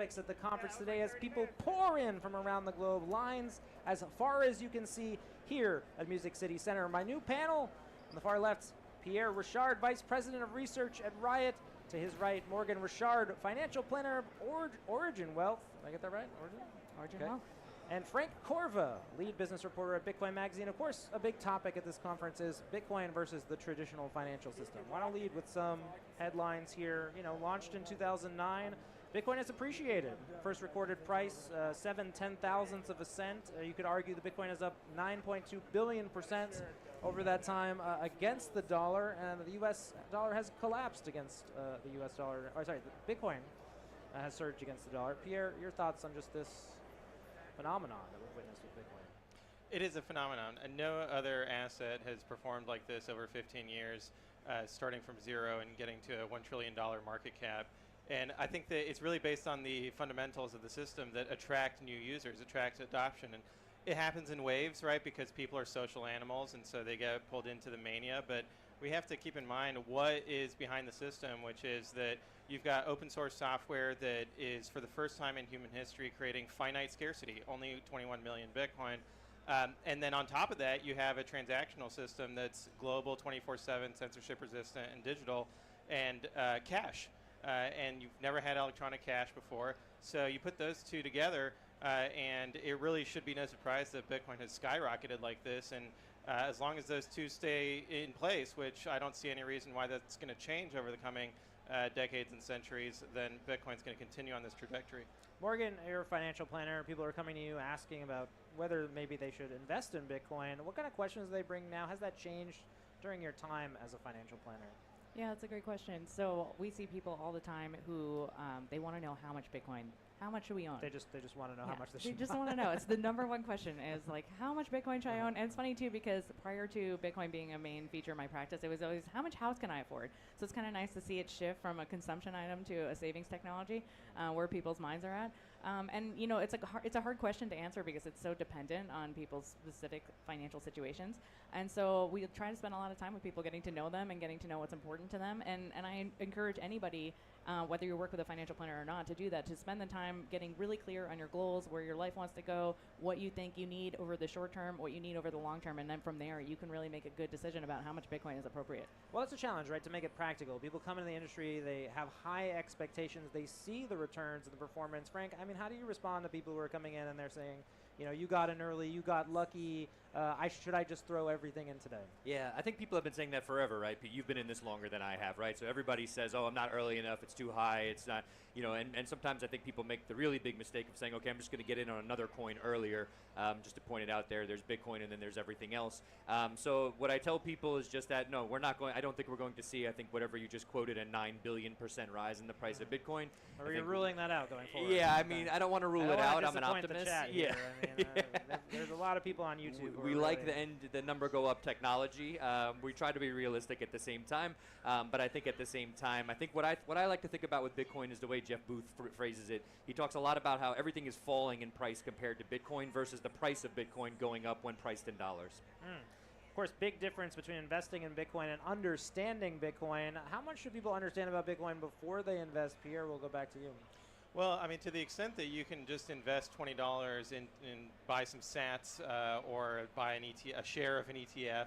topics at the conference today as people pour in from around the globe. Lines as far as you can see here at Music City Center. My new panel on the far left, Pierre Richard, Vice President of Research at Riot. To his right, Morgan Richard, Financial Planner of Origin Wealth. Did I get that right? Origin Wealth. And Frank Corva, Lead Business Reporter at Bitcoin Magazine. Of course, a big topic at this conference is Bitcoin versus the traditional financial system. Why don't lead with some headlines here. Launched in 2009, Bitcoin has appreciated. First recorded price, 7/10,000ths of a cent. You could argue the Bitcoin is up 9.2 billion% over that time against the dollar, and the U.S. dollar has collapsed against the U.S. dollar. Or sorry, the Bitcoin has surged against the dollar. Pierre, your thoughts on just this phenomenon that we've witnessed with Bitcoin? It is a phenomenon, and no other asset has performed like this over 15 years, starting from zero and getting to a $1 trillion market cap. And I think that it's really based on the fundamentals of the system that attract new users, attract adoption. And it happens in waves, right, because people are social animals, and so they get pulled into the mania. But we have to keep in mind what is behind the system, which is that you've got open source software that is, for the first time in human history, creating finite scarcity, only 21 million Bitcoin. And then on top of that, you have a transactional system that's global, 24/7, censorship resistant, and digital, and cash. And you've never had electronic cash before. So you put those two together, and it really should be no surprise that Bitcoin has skyrocketed like this. And as long as those two stay in place, which I don't see any reason why that's going to change over the coming decades and centuries, then Bitcoin's going to continue on this trajectory. Morgan, you're a financial planner. People are coming to you asking about whether maybe they should invest in Bitcoin. What kind of questions do they bring now? Has that changed during your time as a financial planner? Yeah, that's a great question. So we see people all the time who they want to know how much Bitcoin, how much should we own? They just want to know how much they should They just want to know. It's the number one question is like, how much Bitcoin should I own? And it's funny too, because prior to Bitcoin being a main feature of my practice, it was always, how much house can I afford? So it's kind of nice to see it shift from a consumption item to a savings technology, where people's minds are at. And it's a hard question to answer because it's so dependent on people's specific financial situations. And so we try to spend a lot of time with people, getting to know them and getting to know what's important to them. And I encourage anybody, whether you work with a financial planner or not, to do that, to spend the time getting really clear on your goals, where your life wants to go, what you think you need over the short term, what you need over the long term, and then from there you can really make a good decision about how much Bitcoin is appropriate. Well, it's a challenge, right, to make it practical. People come into the industry, they have high expectations, they see the returns and the performance. Frank, I mean, how do you respond to people who are coming in and they're saying, you got in early, you got lucky, should I just throw everything in today? Yeah, I think people have been saying that forever, right? Pete, you've been in this longer than I have, right? So everybody says, oh, I'm not early enough, it's too high, it's not, and sometimes I think people make the really big mistake of saying, okay, I'm just going to get in on another coin earlier. Just to point it out there's Bitcoin and then there's everything else. So what I tell people is just that, no, I don't think we're going to see, I think whatever you just quoted, a 9 billion% rise in the price of Bitcoin. Or you're ruling that out going forward. Yeah, I mean, I don't want to rule it out. I'm an optimist. The chat here. I mean, there's a lot of people on YouTube. We like the number go up technology. We try to be realistic at the same time, but I think at the same time, I think what I like to think about with Bitcoin is the way Jeff Booth phrases it. He talks a lot about how everything is falling in price compared to Bitcoin versus the price of Bitcoin going up when priced in dollars. Of course, big difference between investing in Bitcoin and understanding Bitcoin. How much should people understand about Bitcoin before they invest? Pierre, we'll go back to you. Well, I mean, to the extent that you can just invest $20 in buy some sats or buy a share of an ETF,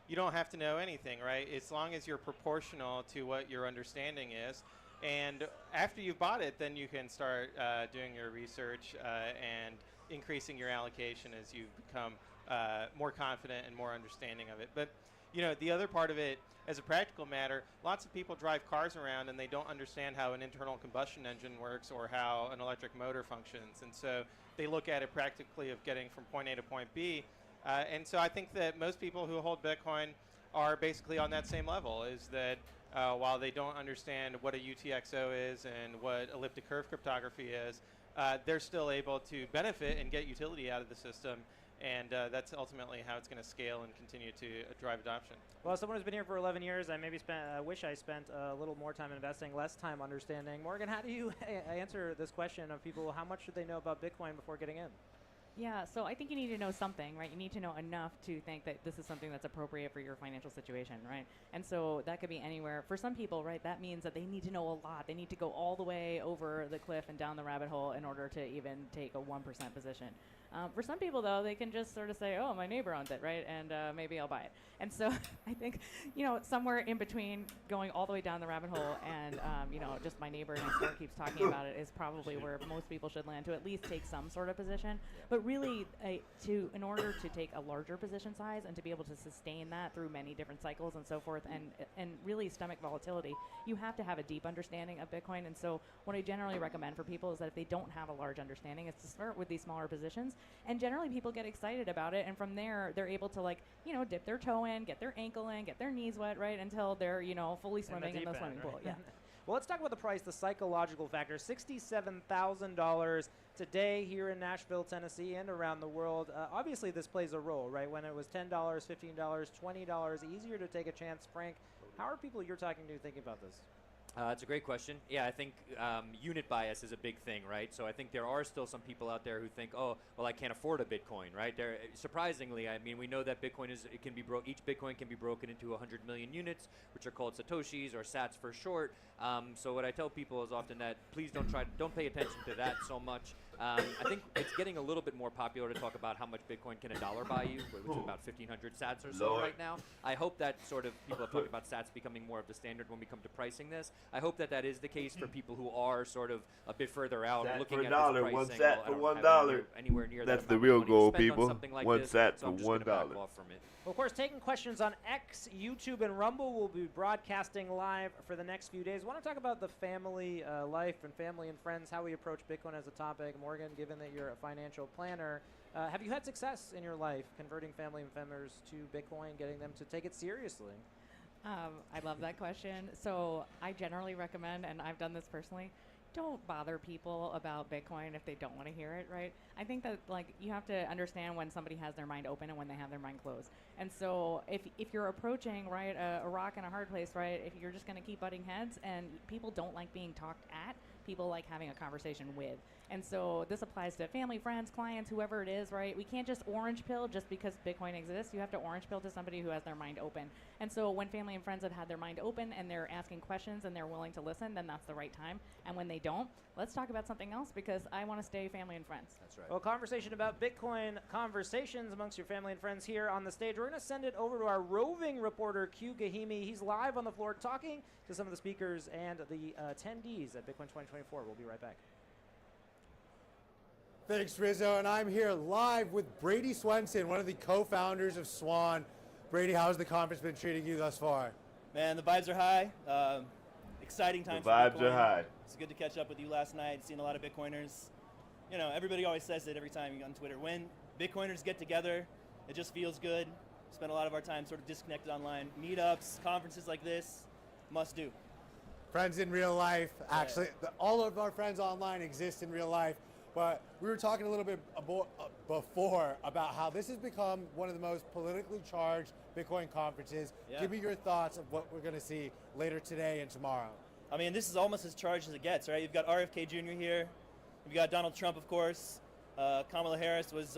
you don't have to know anything, right? As long as you're proportional to what your understanding is. And after you've bought it, then you can start doing your research and increasing your allocation as you become more confident and more understanding of it. But the other part of it, as a practical matter, lots of people drive cars around and they don't understand how an internal combustion engine works or how an electric motor functions. And so they look at it practically of getting from point A to point B. And so I think that most people who hold Bitcoin are basically on that same level, is that while they don't understand what a UTXO is and what elliptic curve cryptography is, they're still able to benefit and get utility out of the system. And that's ultimately how it's going to scale and continue to drive adoption. Well, as someone who's been here for 11 years, I maybe wish I spent a little more time investing, less time understanding. Morgan, how do you answer this question of people, how much should they know about Bitcoin before getting in? Yeah, so I think you need to know something, right? You need to know enough to think that this is something that's appropriate for your financial situation, right? And so that could be anywhere. For some people, right, that means that they need to know a lot. They need to go all the way over the cliff and down the rabbit hole in order to even take a 1% position. For some people, though, they can just sort of say, oh, my neighbor owns it, right? And maybe I'll buy it. And so I think, somewhere in between going all the way down the rabbit hole and, just my neighbor next door keeps talking about it is probably where most people should land, to at least take some sort of position. But really, in order to take a larger position size and to be able to sustain that through many different cycles and so forth, and really stomach volatility, you have to have a deep understanding of Bitcoin. And so what I generally recommend for people is that if they don't have a large understanding, is to start with these smaller positions. And generally people get excited about it, and from there they're able to dip their toe in, get their ankle in, get their knees wet, right, until they're fully swimming in the swimming pool. Yeah. Well, let's talk about the price, the psychological factor. $67,000 today here in Nashville, Tennessee, and around the world. Obviously, this plays a role, right? When it was $10, $15, $20, easier to take a chance. Frank, how are people you're talking to thinking about this? It's a great question. Yeah, I think unit bias is a big thing, right? So I think there are still some people out there who think, oh, well, I can't afford a Bitcoin, right? Surprisingly, I mean, we know that Bitcoin each Bitcoin can be broken into 100 million units, which are called Satoshis or Sats for short. So what I tell people is often that please don't pay attention to that so much. I think it's getting a little bit more popular to talk about how much Bitcoin can a dollar buy you, which is about 1,500 Sats or so right now. I hope that sort of people have talked about Sats becoming more of the standard when we come to pricing this. I hope that is the case for people who are sort of a bit further out, Sat looking for at $1, this one pricing. sat for I don't $1. have anywhere near That's that the amount real of money to goal, spend on people. something like One this, sat so for I'm just gonna back $1. off from it. Well, of course, taking questions on X, YouTube, and Rumble. We'll be broadcasting live for the next few days. I want to talk about the family life and family and friends, how we approach Bitcoin as a topic. Morgan, given that you're a financial planner, have you had success in your life converting family members to Bitcoin, getting them to take it seriously? I love that question. So I generally recommend, and I've done this personally, don't bother people about Bitcoin if they don't want to hear it, right? I think that you have to understand when somebody has their mind open and when they have their mind closed. And so if you're approaching, right, a rock and a hard place, right, if you're just going to keep butting heads, and people don't like being talked at, people like having a conversation with. And so this applies to family, friends, clients, whoever it is, right? We can't just orange pill just because Bitcoin exists. You have to orange pill to somebody who has their mind open. And so when family and friends have had their mind open and they're asking questions and they're willing to listen, then that's the right time. And when they don't, let's talk about something else, because I want to stay family and friends. That's right. Well, conversation about Bitcoin, conversations amongst your family and friends here on the stage. We're going to send it over to our roving reporter, Q Gahimi. He's live on the floor talking to some of the speakers and the attendees at Bitcoin 2024. We'll be right back. Thanks, Rizzo, and I'm here live with Brady Swenson, one of the co-founders of Swan. Brady, how's the conference been treating you thus far? Man, the vibes are high. Exciting times. The vibes for Bitcoin. are high. It's good to catch up with you last night. Seen a lot of Bitcoiners. You know, everybody always says it every time you go on Twitter. When Bitcoiners get together, it just feels good. Spend a lot of our time sort of disconnected online. Meetups, conferences like this, must do. Friends in real life. Actually, all of our friends online exist in real life. But we were talking a little bit before about how this has become one of the most politically charged Bitcoin conferences. Yeah. Give me your thoughts of what we're going to see later today and tomorrow. I mean, this is almost as charged as it gets, right? You've got RFK Jr. here. You've got Donald Trump, of course. Kamala Harris was,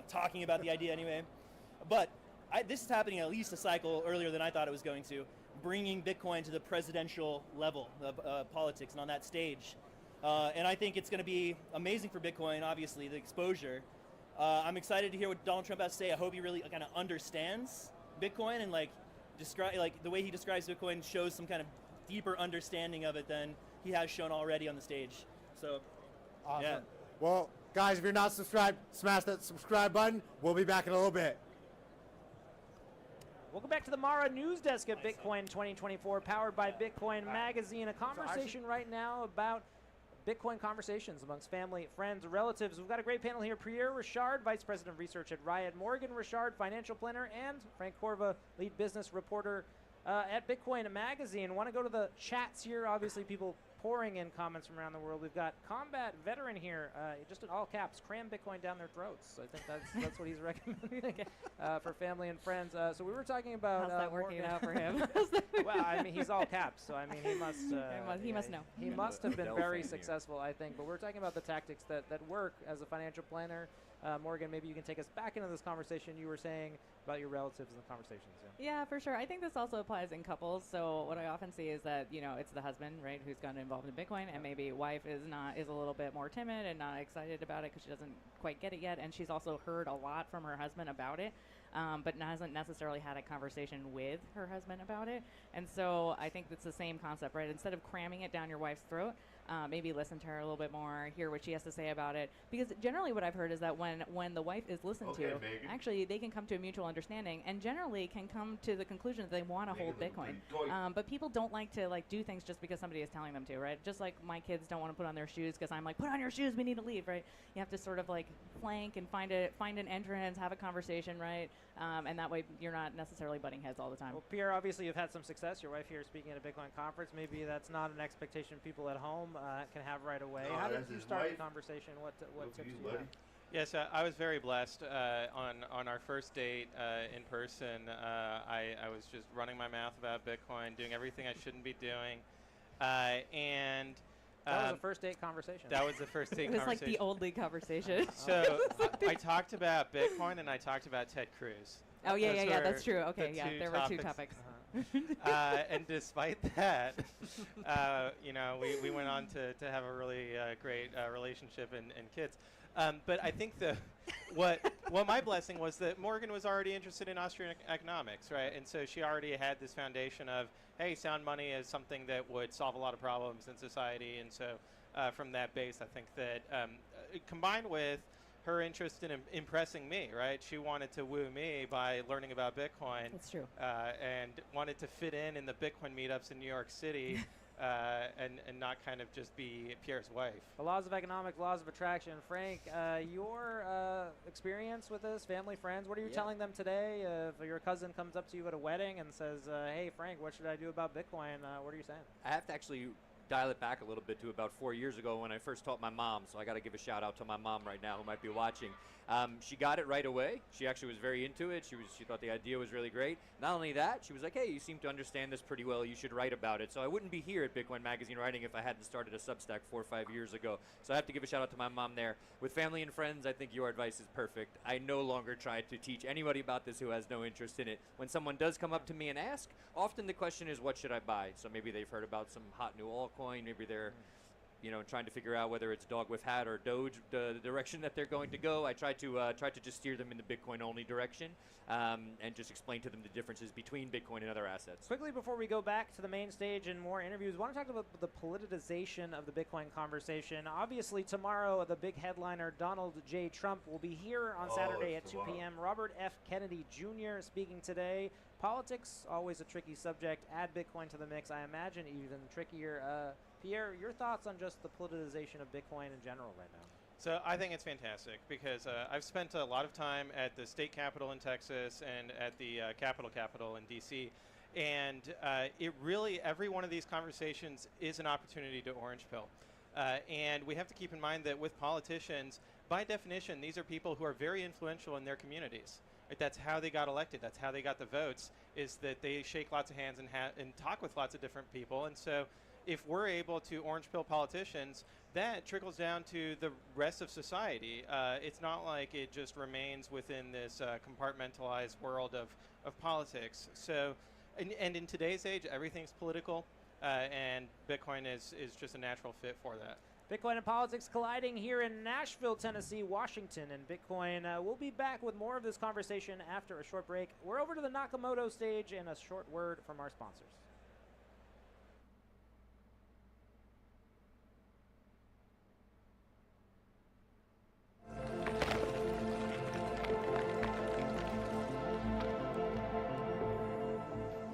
talking about the idea anyway. But this is happening at least a cycle earlier than I thought it was going to, bringing Bitcoin to the presidential level of politics and on that stage. And I think it's going to be amazing for Bitcoin, obviously, the exposure. I'm excited to hear what Donald Trump has to say. I hope he really kind of understands Bitcoin and the way he describes Bitcoin shows some kind of deeper understanding of it than he has shown already on the stage. So, Awesome. yeah. Well, guys, if you're not subscribed, smash that subscribe button. We'll be back in a little bit. Welcome back to the Mara News Desk at Bitcoin 2024, powered by Bitcoin Magazine. A conversation right now about Bitcoin conversations amongst family, friends, relatives. We've got a great panel here. Pierre Richard, Vice President of Research at Riot. Morgan Richard, Financial Planner. And Frank Corva, Lead Business Reporter at Bitcoin Magazine. Want to go to the chats here. Obviously, people pouring in comments from around the world. We've got Combat Veteran here, just in all caps, cram Bitcoin down their throats. I think that's what he's recommending for family and friends. So we were talking about How's that working Morgan. out for him? Well, I mean, he's all caps, so I mean, he must. He must know. He must have been Dell very fan here. successful, I think. But we're talking about the tactics that work as a financial planner. Morgan, maybe you can take us back into this conversation you were saying about your relatives and the conversations. Yeah, for sure. I think this also applies in couples. So what I often see is that, you know, it's the husband, right, who's gotten involved in Bitcoin, and maybe wife is a little bit more timid and not excited about it because she doesn't quite get it yet, and she's also heard a lot from her husband about it, but hasn't necessarily had a conversation with her husband about it. And so I think it's the same concept, right? Instead of cramming it down your wife's throat, maybe listen to her a little bit more, hear what she has to say about it. Because generally what I've heard is that when the wife is listened to, Megan. actually they can come to a mutual understanding and generally can come to the conclusion that they want to hold Bitcoin. But people don't like to do things just because somebody is telling them to, right? Just like my kids don't want to put on their shoes because I'm like, put on your shoes, we need to leave, right? You have to sort of flank and find an entrance, have a conversation, right? And that way you're not necessarily butting heads all the time. Well, Pierre, obviously you've had some success. Your wife here speaking at a Bitcoin conference. Maybe that's not an expectation people at home can have right away. No, How did that's you his start the wife. conversation? What Look tips at do you, you buddy. have? Yes, I was very blessed on our first date in person. I was just running my mouth about Bitcoin, doing everything I shouldn't be doing, and That was a first date conversation. that was the first date It was like conversation. the only conversation. So I talked about Bitcoin and I talked about Ted Cruz. Oh, yeah, Those yeah, yeah, were that's true. Okay, the yeah, two there were two topics. And despite that, we went on to have a really great relationship and kids. But I think what my blessing was that Morgan was already interested in Austrian economics, right? And so she already had this foundation of, hey, sound money is something that would solve a lot of problems in society. And so from that base, I think that combined with her interest in impressing me, right? She wanted to woo me by learning about Bitcoin. That's true. And wanted to fit in the Bitcoin meetups in New York City and not kind of just be Pierre's wife. The laws of economics, laws of attraction. Frank, your experience with this, family, friends, what are you telling them today? If your cousin comes up to you at a wedding and says, hey, Frank, what should I do about Bitcoin? What are you saying? I have to actually dial it back a little bit to about 4 years ago when I first taught my mom. So I got to give a shout out to my mom right now who might be watching. She got it right away. She actually was very into it. She thought the idea was really great. Not only that, she was like, hey, you seem to understand this pretty well. You should write about it. So I wouldn't be here at Bitcoin Magazine writing if I hadn't started a Substack 4 or 5 years ago. So I have to give a shout out to my mom there. With family and friends, I think your advice is perfect. I no longer try to teach anybody about this who has no interest in it. When someone does come up to me and ask, often the question is, what should I buy? So maybe they've heard about some hot new altcoin. Maybe they're trying to figure out whether it's dog with hat or Doge, the direction that they're going to go. I try to just steer them in the Bitcoin only direction and just explain to them the differences between Bitcoin and other assets. Quickly before we go back to the main stage and more interviews, I want to talk about the politicization of the Bitcoin conversation. Obviously, tomorrow, the big headliner, Donald J. Trump, will be here on Saturday at 2 p.m. Robert F. Kennedy Jr. speaking today. Politics, always a tricky subject. Add Bitcoin to the mix, I imagine even trickier. Pierre, your thoughts on just the politicization of Bitcoin in general right now? So I think it's fantastic because I've spent a lot of time at the state capitol in Texas and at the Capitol in D.C. And it really, every one of these conversations is an opportunity to orange pill. And we have to keep in mind that with politicians, by definition, these are people who are very influential in their communities. Right? That's how they got elected. That's how they got the votes, is that they shake lots of hands and talk with lots of different people. And so if we're able to orange pill politicians, that trickles down to the rest of society. It's not like it just remains within this compartmentalized world of politics. So, and in today's age, everything's political, and Bitcoin is just a natural fit for that. Bitcoin and politics colliding here in Nashville, Tennessee, Washington, and Bitcoin. We'll be back with more of this conversation after a short break. We're over to the Nakamoto stage and a short word from our sponsors.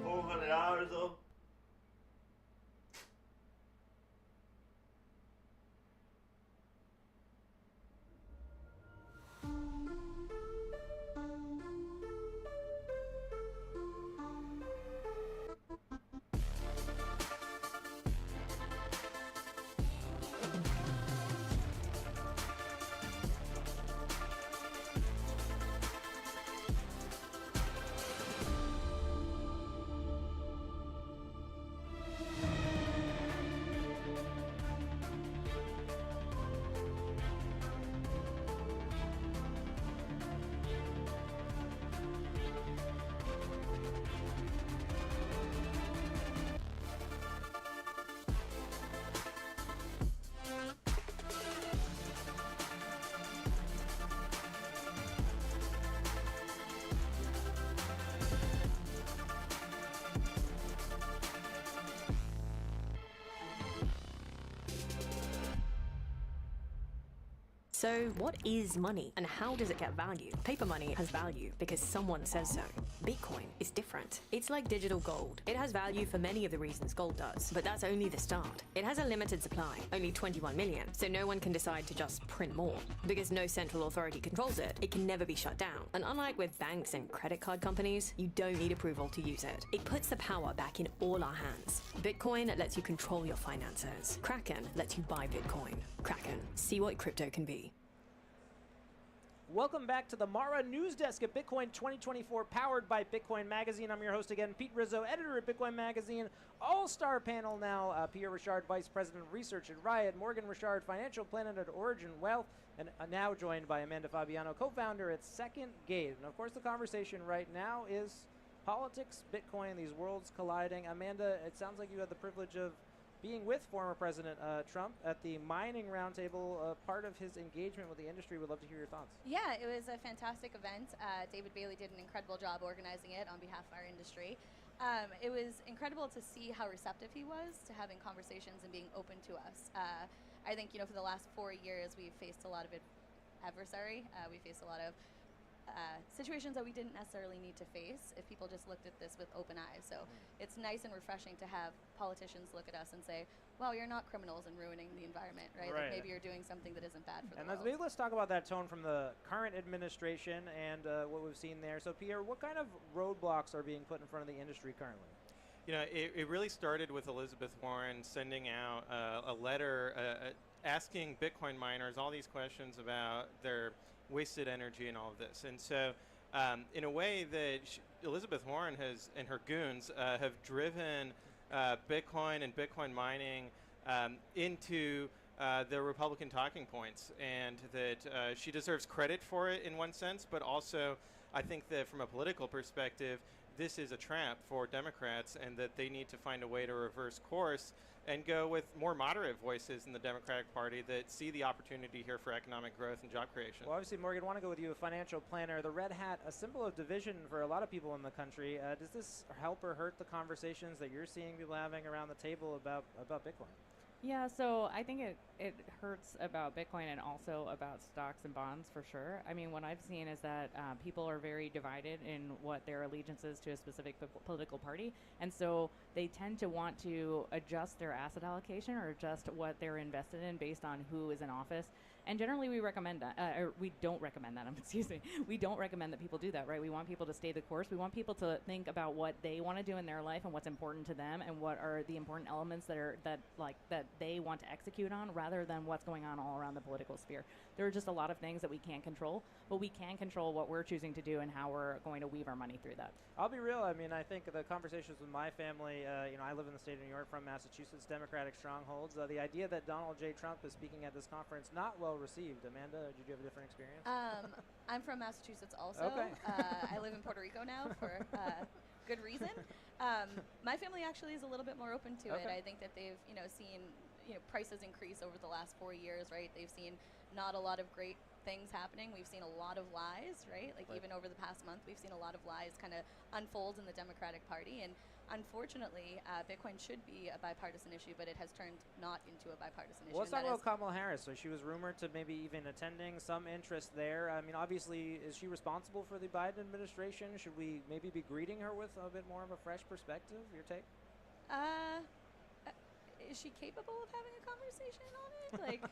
$400 though. So what is money and how does it get value? Paper money has value because someone says so. Bitcoin is different. It's like digital gold. It has value for many of the reasons gold does, but that's only the start. It has a limited supply, only 21 million, so no one can decide to just print more. Because no central authority controls it, it can never be shut down. And unlike with banks and credit card companies, you don't need approval to use it. It puts the power back in all our hands. Bitcoin lets you control your finances. Kraken lets you buy Bitcoin. Kraken, see what crypto can be. Welcome back to the Mara News Desk at Bitcoin 2024, powered by Bitcoin Magazine. I'm your host again, Pete Rizzo, editor at Bitcoin Magazine. All-star panel now, Pierre Richard, Vice President of Research at Riot, Morgan Richard, Financial Planet at Origin Wealth, and now joined by Amanda Fabiano, co-founder at Second Gate. And of course, the conversation right now is politics, Bitcoin, these worlds colliding. Amanda, it sounds like you had the privilege of being with former President Trump at the mining roundtable, part of his engagement with the industry. Would love to hear your thoughts. Yeah, it was a fantastic event. David Bailey did an incredible job organizing it on behalf of our industry. It was incredible to see how receptive he was to having conversations and being open to us. I think, for the last 4 years, we've faced a lot of adversary. We faced a lot of situations that we didn't necessarily need to face if people just looked at this with open eyes. So it's nice and refreshing to have politicians look at us and say, well, you're not criminals and ruining the environment, right? Like maybe you're doing something that isn't bad for the world. Maybe let's talk about that tone from the current administration and what we've seen there. So, Pierre, what kind of roadblocks are being put in front of the industry currently? It really started with Elizabeth Warren sending out a letter asking Bitcoin miners all these questions about their wasted energy and all of this. And so in a way that Elizabeth Warren and her goons have driven Bitcoin and Bitcoin mining into the Republican talking points, and that she deserves credit for it in one sense, but also I think that from a political perspective, this is a trap for Democrats, and that they need to find a way to reverse course and go with more moderate voices in the Democratic Party that see the opportunity here for economic growth and job creation. Well, obviously, Morgan, I want to go with you, a financial planner. The red hat, a symbol of division for a lot of people in the country. Does this help or hurt the conversations that you're seeing people having around the table about Bitcoin? Yeah, so I think it hurts about Bitcoin and also about stocks and bonds for sure. I mean, what I've seen is that people are very divided in what their allegiance is to a specific political party. And so they tend to want to adjust their asset allocation or adjust what they're invested in based on who is in office. And generally we recommend that, or we don't recommend that, excuse me. We don't recommend that people do that, right? We want people to stay the course. We want people to think about what they want to do in their life and what's important to them and what are the important elements that they want to execute on, rather than what's going on all around the political sphere. There are just a lot of things that we can't control, but we can control what we're choosing to do and how we're going to weave our money through that. I'll be real. I mean, I think the conversations with my family, I live in the state of New York, from Massachusetts, Democratic strongholds. The idea that Donald J. Trump is speaking at this conference, not well received. Amanda, did you have a different experience? I'm from Massachusetts also. Okay. I live in Puerto Rico now for good reason. My family actually is a little bit more open to it. I think that they've, seen, prices increase over the last 4 years, right? They've seen not a lot of great things happening. We've seen a lot of lies, right? Like even over the past month, we've seen a lot of lies kind of unfold in the Democratic Party. And unfortunately, Bitcoin should be a bipartisan issue, but it has turned not into a bipartisan issue. Well, let's talk about Kamala Harris. So she was rumored to maybe even attending, some interest there. I mean, obviously, is she responsible for the Biden administration? Should we maybe be greeting her with a bit more of a fresh perspective? Your take? Is she capable of having a conversation on it? Like,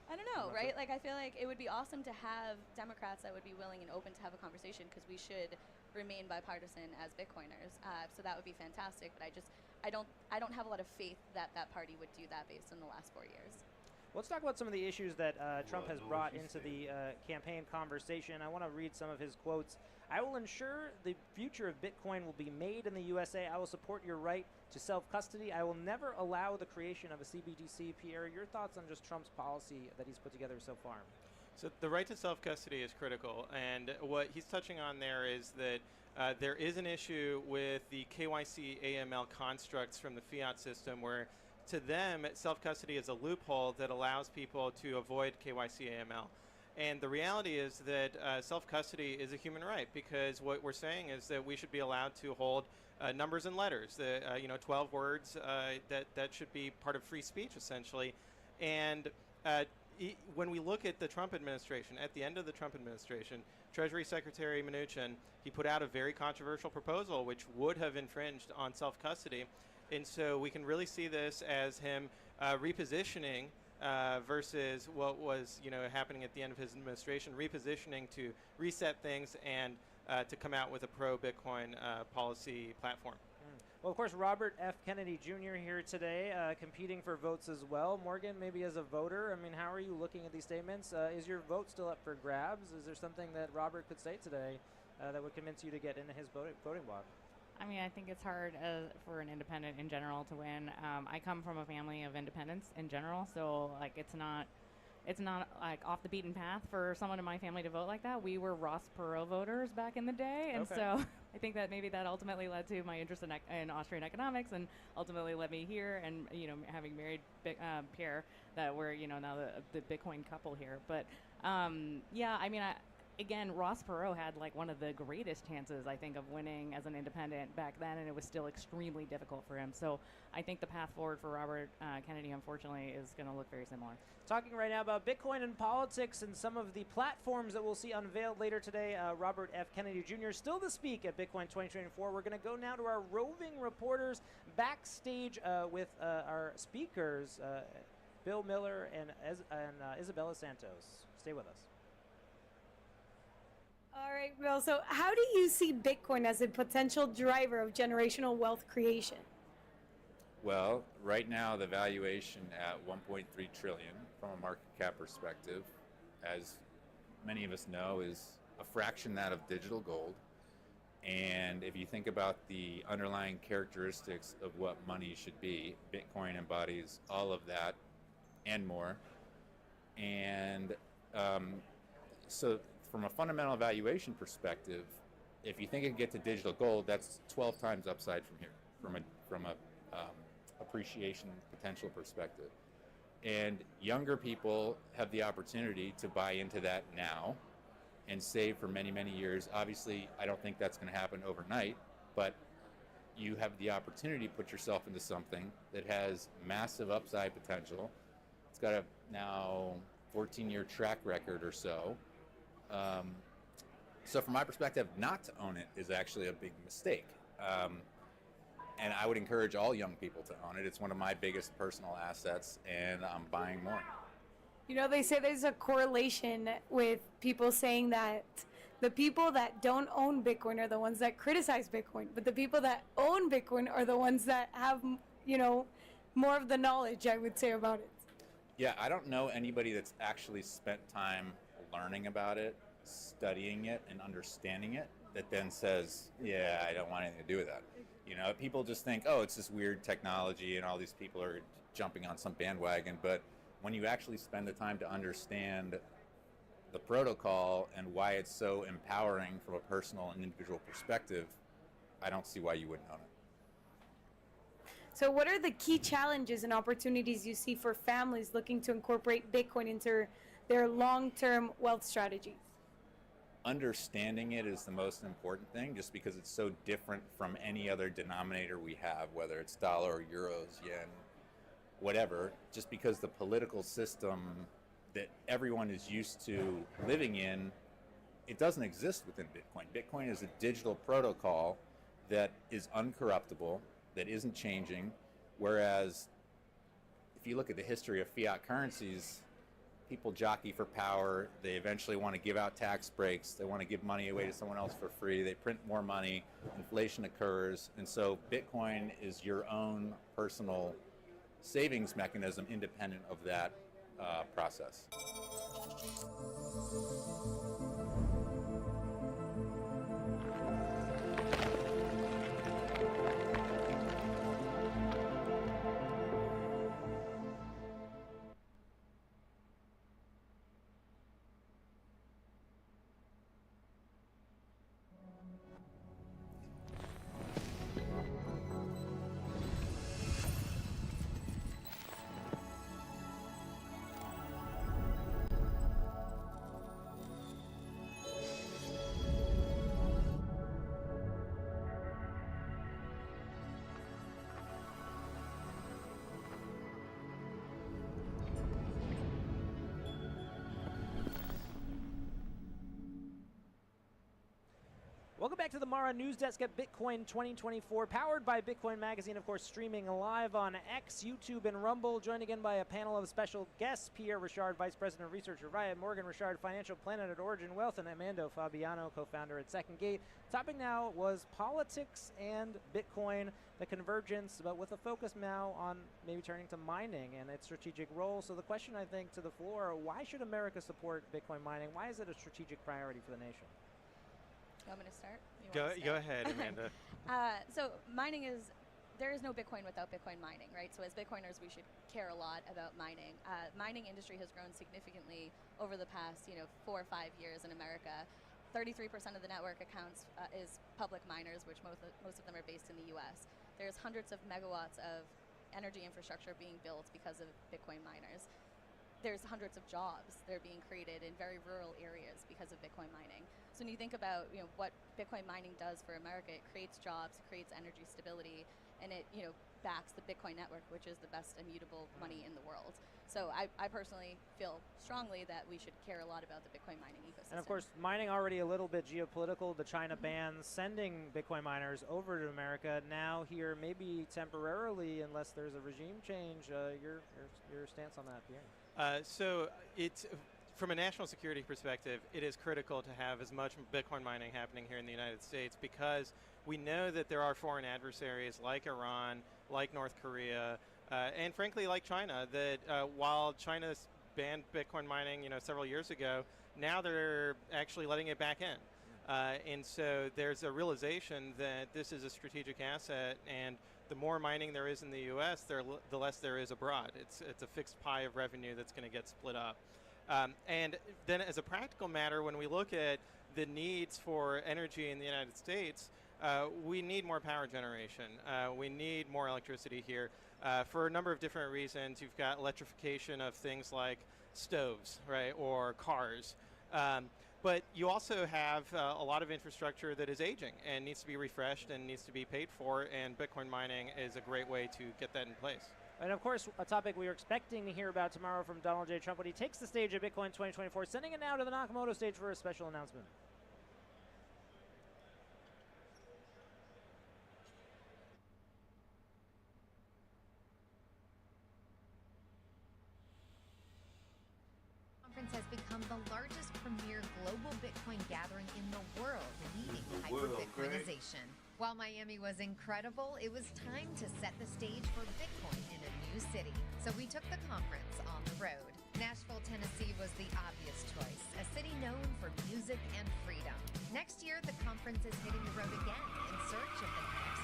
I don't know, right? Like, I feel like it would be awesome to have Democrats that would be willing and open to have a conversation, because we should remain bipartisan as Bitcoiners. So that would be fantastic. But I don't have a lot of faith that that party would do that based on the last 4 years. Let's talk about some of the issues that Trump has brought into the campaign conversation. I want to read some of his quotes. I will ensure the future of Bitcoin will be made in the USA. I will support your right to self-custody. I will never allow the creation of a CBDC. Pierre, your thoughts on just Trump's policy that he's put together so far? So the right to self-custody is critical, and what he's touching on there is that there is an issue with the KYC AML constructs from the fiat system, where to them self-custody is a loophole that allows people to avoid KYC AML. And the reality is that self-custody is a human right, because what we're saying is that we should be allowed to hold numbers and letters, 12 words, that should be part of free speech, essentially. And when we look at the Trump administration, at the end of the Trump administration, Treasury Secretary Mnuchin, he put out a very controversial proposal which would have infringed on self-custody. And so we can really see this as him repositioning versus what was happening at the end of his administration, repositioning to reset things and to come out with a pro-Bitcoin policy platform. Well, of course, Robert F. Kennedy Jr. here today, competing for votes as well. Morgan, maybe as a voter, I mean, how are you looking at these statements? Is your vote still up for grabs? Is there something that Robert could say today that would convince you to get into his voting block? I mean, I think it's hard for an independent in general to win. I come from a family of independents in general, so like it's not like off the beaten path for someone in my family to vote like that. We were Ross Perot voters back in the day, and so I think that maybe that ultimately led to my interest in Austrian economics, and ultimately led me here. And having married Pierre, that we're now the Bitcoin couple here. But yeah, I mean, again, Ross Perot had like one of the greatest chances, I think, of winning as an independent back then, and it was still extremely difficult for him. So I think the path forward for Robert Kennedy, unfortunately, is going to look very similar. Talking right now about Bitcoin and politics and some of the platforms that we'll see unveiled later today. Robert F. Kennedy Jr. still to speak at Bitcoin 2024. We're going to go now to our roving reporters backstage with our speakers, Bill Miller and Isabella Santos. Stay with us. All right, Bill. So how do you see Bitcoin as a potential driver of generational wealth creation? Well, right now the valuation at 1.3 trillion from a market cap perspective, as many of us know, is a fraction that of digital gold. And if you think about the underlying characteristics of what money should be, Bitcoin embodies all of that and more. And so from a fundamental valuation perspective, if you think it can get to digital gold, that's 12 times upside from here, from a appreciation potential perspective. And younger people have the opportunity to buy into that now and save for many, many years. Obviously, I don't think that's going to happen overnight, but you have the opportunity to put yourself into something that has massive upside potential. It's got a now 14-year track record or so. So from my perspective, not to own it is actually a big mistake. And I would encourage all young people to own it. It's one of my biggest personal assets, and I'm buying more. They say there's a correlation with people saying that the people that don't own Bitcoin are the ones that criticize Bitcoin, but the people that own Bitcoin are the ones that have, more of the knowledge, I would say, about it. Yeah, I don't know anybody that's actually spent time learning about it, studying it, and understanding it that then says, yeah, I don't want anything to do with that. People just think, oh, it's this weird technology and all these people are jumping on some bandwagon. But when you actually spend the time to understand the protocol and why it's so empowering from a personal and individual perspective, I don't see why you wouldn't own it. So what are the key challenges and opportunities you see for families looking to incorporate Bitcoin into their long-term wealth strategies? Understanding it is the most important thing, just because it's so different from any other denominator we have, whether it's dollar, euros, yen, whatever, just because the political system that everyone is used to living in, it doesn't exist within Bitcoin. Bitcoin is a digital protocol that is uncorruptible, that isn't changing, whereas if you look at the history of fiat currencies, people jockey for power. They eventually want to give out tax breaks. They want to give money away to someone else for free. They print more money. Inflation occurs. And so Bitcoin is your own personal savings mechanism independent of that process. back to the Mara News Desk at Bitcoin 2024, powered by Bitcoin Magazine, of course, streaming live on X, YouTube, and Rumble. Joined again by a panel of special guests: Pierre Richard, Vice President of Research at Riot; Morgan Richard, Financial Planet at Origin Wealth; and Amando Fabiano, co-founder at Second Gate. Topic now was politics and Bitcoin, the convergence, but with a focus now on maybe turning to mining and its strategic role. So the question, I think, to the floor: why should America support Bitcoin mining? Why is it a strategic priority for the nation? You want me to start? You want to Go start? ahead, Amanda. So mining there is no Bitcoin without Bitcoin mining, right? So as Bitcoiners, we should care a lot about mining. Mining industry has grown significantly over the past, 4 or 5 years in America. 33% of the network accounts is public miners, which most of them are based in the U.S. There's hundreds of megawatts of energy infrastructure being built because of Bitcoin miners. There's hundreds of jobs that are being created in very rural areas because of Bitcoin mining. So when you think about what Bitcoin mining does for America, it creates jobs, it creates energy stability, and it backs the Bitcoin network, which is the best immutable money in the world. So I personally feel strongly that we should care a lot about the Bitcoin mining ecosystem. And of course, mining already a little bit geopolitical. The China ban sending Bitcoin miners over to America. Now here, maybe temporarily, unless there's a regime change. Your stance on that, Pierre? So it's from a national security perspective, it is critical to have as much Bitcoin mining happening here in the United States, because we know that there are foreign adversaries like Iran, like North Korea, and frankly like China, that while China's banned Bitcoin mining several years ago, now they're actually letting it back in. And so there's a realization that this is a strategic asset, and the more mining there is in the U.S., the less there is abroad. It's a fixed pie of revenue that's going to get split up. And then as a practical matter, when we look at the needs for energy in the United States, we need more power generation. We need more electricity here for a number of different reasons. You've got electrification of things like stoves, right, or cars. But you also have a lot of infrastructure that is aging and needs to be refreshed and needs to be paid for, and Bitcoin mining is a great way to get that in place. And of course, a topic we are expecting to hear about tomorrow from Donald J. Trump when he takes the stage at Bitcoin 2024, sending it now to the Nakamoto stage for a special announcement. Conference has become the largest premier global Bitcoin gathering in the world, leading hyper-Bitcoinization. While Miami was incredible, it was time to set the stage for Bitcoin in a new city. So we took the conference on the road. Nashville, Tennessee was the obvious choice, a city known for music and freedom. Next year, the conference is hitting the road again in search of the next